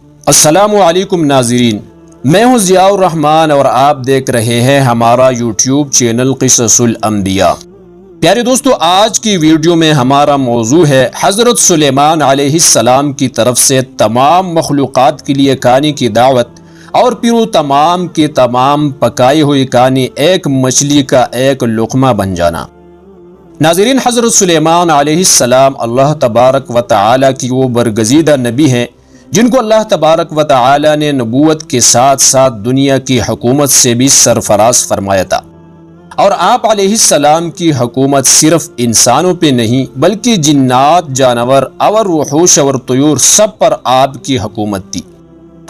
السلام علیکم ناظرین، میں ہوں ضیاء الرحمن اور آپ دیکھ رہے ہیں ہمارا یوٹیوب چینل قصص الانبیاء۔ پیارے دوستو، آج کی ویڈیو میں ہمارا موضوع ہے حضرت سلیمان علیہ السلام کی طرف سے تمام مخلوقات کے لیے کھانے کی دعوت اور پھر وہ تمام کے تمام پکائی ہوئی کھانے ایک مچھلی کا ایک لقمہ بن جانا۔ ناظرین، حضرت سلیمان علیہ السلام اللہ تبارک و تعالی کی وہ برگزیدہ نبی ہیں جن کو اللہ تبارک و تعالی نے نبوت کے ساتھ ساتھ دنیا کی حکومت سے بھی سرفراز فرمایا تھا، اور آپ علیہ السلام کی حکومت صرف انسانوں پہ نہیں بلکہ جنات، جانور اور وحوش اور طیور سب پر آپ کی حکومت تھی۔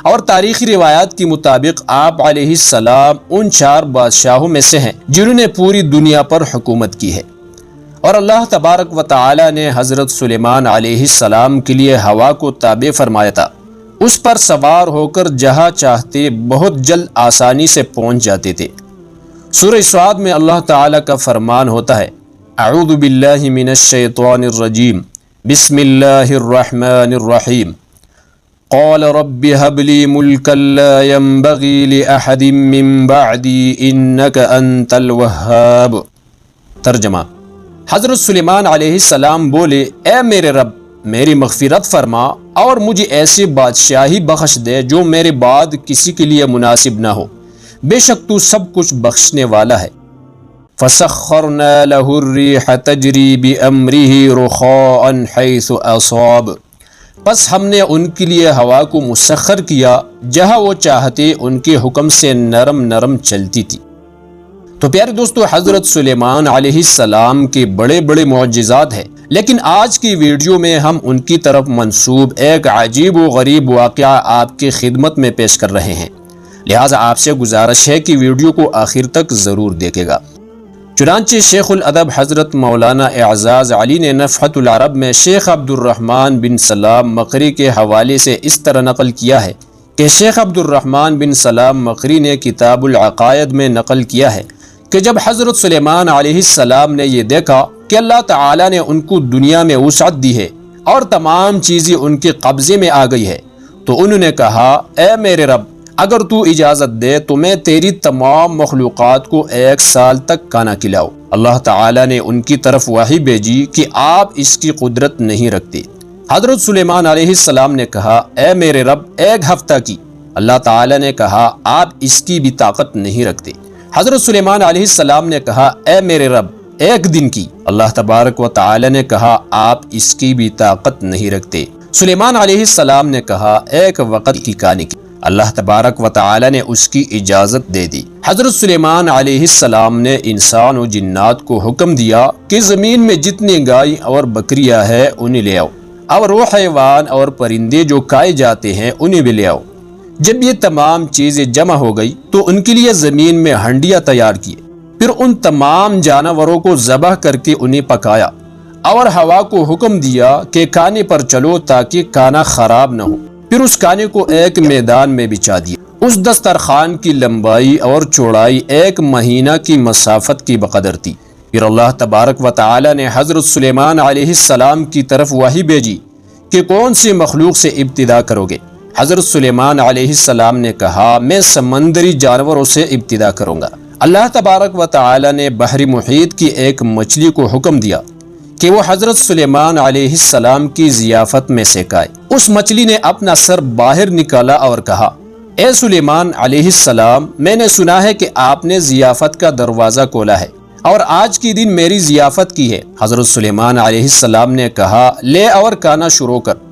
اور تاریخی روایات کے مطابق آپ علیہ السلام ان 4 بادشاہوں میں سے ہیں جنہوں نے پوری دنیا پر حکومت کی ہے۔ اور اللہ تبارک و تعالی نے حضرت سلیمان علیہ السلام کے لیے ہوا کو تابع فرمایا تھا، اس پر سوار ہو کر جہاں چاہتے بہت جلد آسانی سے پہنچ جاتے تھے۔ سورہ صاد میں اللہ تعالی کا فرمان ہوتا ہے، اعوذ باللہ من الشیطان الرجیم، بسم اللہ الرحمن الرحیم، قال رب هب لي ملكا لا ينبغي لأحد من بعدي إنك أنت الوهاب۔ ترجمہ: حضرت سلیمان علیہ السلام بولے، اے میرے رب، میری مغفرت فرما اور مجھے ایسی بادشاہی بخش دے جو میرے بعد کسی کے لیے مناسب نہ ہو، بے شک تو سب کچھ بخشنے والا ہے۔ فَسَخَّرْنَا لَهُ الرِّيحَ تَجْرِي بِأَمْرِهِ رُخَاءً حَيْثُ أَصَابَ، پس ہم نے ان کے لیے ہوا کو مسخر کیا جہاں وہ چاہتے ان کے حکم سے نرم نرم چلتی تھی۔ تو پیارے دوستو، حضرت سلیمان علیہ السلام کے بڑے بڑے معجزات ہیں، لیکن آج کی ویڈیو میں ہم ان کی طرف منسوب ایک عجیب و غریب واقعہ آپ کی خدمت میں پیش کر رہے ہیں، لہٰذا آپ سے گزارش ہے کہ ویڈیو کو آخر تک ضرور دیکھے گا۔ چنانچہ شیخ الادب حضرت مولانا اعزاز علی نے نفحۃ العرب میں شیخ عبد الرحمن بن سلام مقری کے حوالے سے اس طرح نقل کیا ہے کہ شیخ عبد الرحمن بن سلام مقری نے کتاب العقائد میں نقل کیا ہے کہ جب حضرت سلیمان علیہ السلام نے یہ دیکھا کہ اللہ تعالی نے ان کو دنیا میں وسعت دی ہے اور تمام چیزیں ان کے قبضے میں آ گئی ہے، تو انہوں نے کہا، اے میرے رب، اگر تو اجازت دے تو میں تیری تمام مخلوقات کو 1 سال تک کھانا کھلاؤ۔ اللہ تعالی نے ان کی طرف وحی بھیجی کہ آپ اس کی قدرت نہیں رکھتے۔ حضرت سلیمان علیہ السلام نے کہا، اے میرے رب، 1 ہفتہ کی۔ اللہ تعالی نے کہا، آپ اس کی بھی طاقت نہیں رکھتے۔ حضرت سلیمان علیہ السلام نے کہا، اے میرے رب، 1 دن کی۔ اللہ تبارک و تعالی نے کہا، آپ اس کی بھی طاقت نہیں رکھتے۔ سلیمان علیہ السلام نے کہا، 1 وقت کی کھانے کی۔ اللہ تبارک و تعالی نے اس کی اجازت دے دی۔ حضرت سلیمان علیہ السلام نے انسان و جنات کو حکم دیا کہ زمین میں جتنی گائے اور بکریاں ہیں انہیں لے آؤ، اور وہ حیوان اور پرندے جو کھائے جاتے ہیں انہیں بھی لے آؤ۔ جب یہ تمام چیزیں جمع ہو گئی تو ان کے لیے زمین میں ہنڈیاں تیار کیے، پھر ان تمام جانوروں کو ذبح کر کے انہیں پکایا، اور ہوا کو حکم دیا کہ کھانے پر چلو تاکہ کھانا خراب نہ ہو۔ پھر اس کھانے کو ایک میدان میں بچھا دیا۔ اس دسترخوان کی لمبائی اور چوڑائی 1 مہینہ کی مسافت کی بقدر تھی۔ پھر اللہ تبارک و تعالی نے حضرت سلیمان علیہ السلام کی طرف وحی بھیجی کہ کون سی مخلوق سے ابتدا کرو گے۔ حضرت سلیمان علیہ السلام نے کہا، میں سمندری جانوروں سے ابتدا کروں گا۔ اللہ تبارک و تعالی نے بحر محیط کی ایک مچھلی کو حکم دیا کہ وہ حضرت سلیمان علیہ السلام کی ضیافت میں سے کھائے۔ اس مچھلی نے اپنا سر باہر نکالا اور کہا، اے سلیمان علیہ السلام، میں نے سنا ہے کہ آپ نے ضیافت کا دروازہ کھولا ہے اور آج کی دن میری ضیافت کی ہے۔ حضرت سلیمان علیہ السلام نے کہا، لے اور کھانا شروع کر۔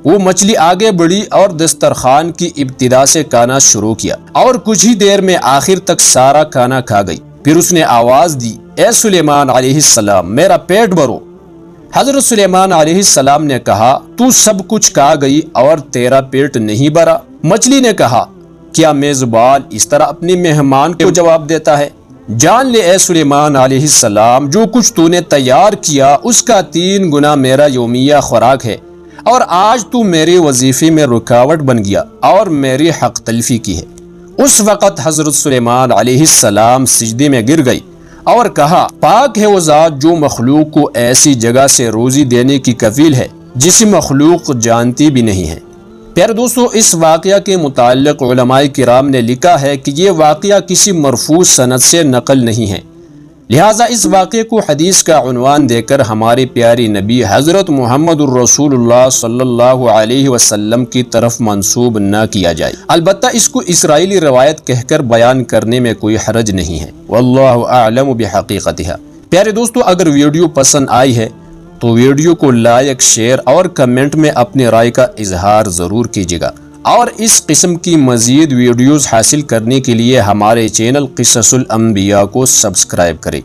وہ مچھلی آگے بڑھی اور دسترخوان کی ابتدا سے کھانا شروع کیا، اور کچھ ہی دیر میں آخر تک سارا کھانا کھا گئی۔ پھر اس نے آواز دی، اے سلیمان علیہ السلام، میرا پیٹ بھرو۔ حضرت سلیمان علیہ السلام نے کہا، تو سب کچھ کھا گئی اور تیرا پیٹ نہیں بھرا؟ مچھلی نے کہا، کیا میزبان اس طرح اپنی مہمان کو جواب دیتا ہے؟ جان لے اے سلیمان علیہ السلام، جو کچھ تو نے تیار کیا اس کا 3 گنا میرا یومیہ خوراک ہے، اور آج تو میرے وظیفے میں رکاوٹ بن گیا اور میری حق تلفی کی ہے۔ اس وقت حضرت سلیمان علیہ السلام سجدے میں گر گئی اور کہا، پاک ہے وہ ذات جو مخلوق کو ایسی جگہ سے روزی دینے کی کفیل ہے جسے مخلوق جانتی بھی نہیں ہے۔ پیارے دوستو، اس واقعہ کے متعلق علماء کرام نے لکھا ہے کہ یہ واقعہ کسی مرفوع سند سے نقل نہیں ہے، لہٰذا اس واقعے کو حدیث کا عنوان دے کر ہمارے پیارے نبی حضرت محمد الرسول اللہ صلی اللہ علیہ وسلم کی طرف منسوب نہ کیا جائے۔ البتہ اس کو اسرائیلی روایت کہہ کر بیان کرنے میں کوئی حرج نہیں ہے، واللہ اعلم بحقیقتها۔ پیارے دوستو، اگر ویڈیو پسند آئی ہے تو ویڈیو کو لائک، شیئر اور کمنٹ میں اپنی رائے کا اظہار ضرور کیجیے گا، اور اس قسم کی مزید ویڈیوز حاصل کرنے کے لیے ہمارے چینل قصص الانبیاء کو سبسکرائب کریں۔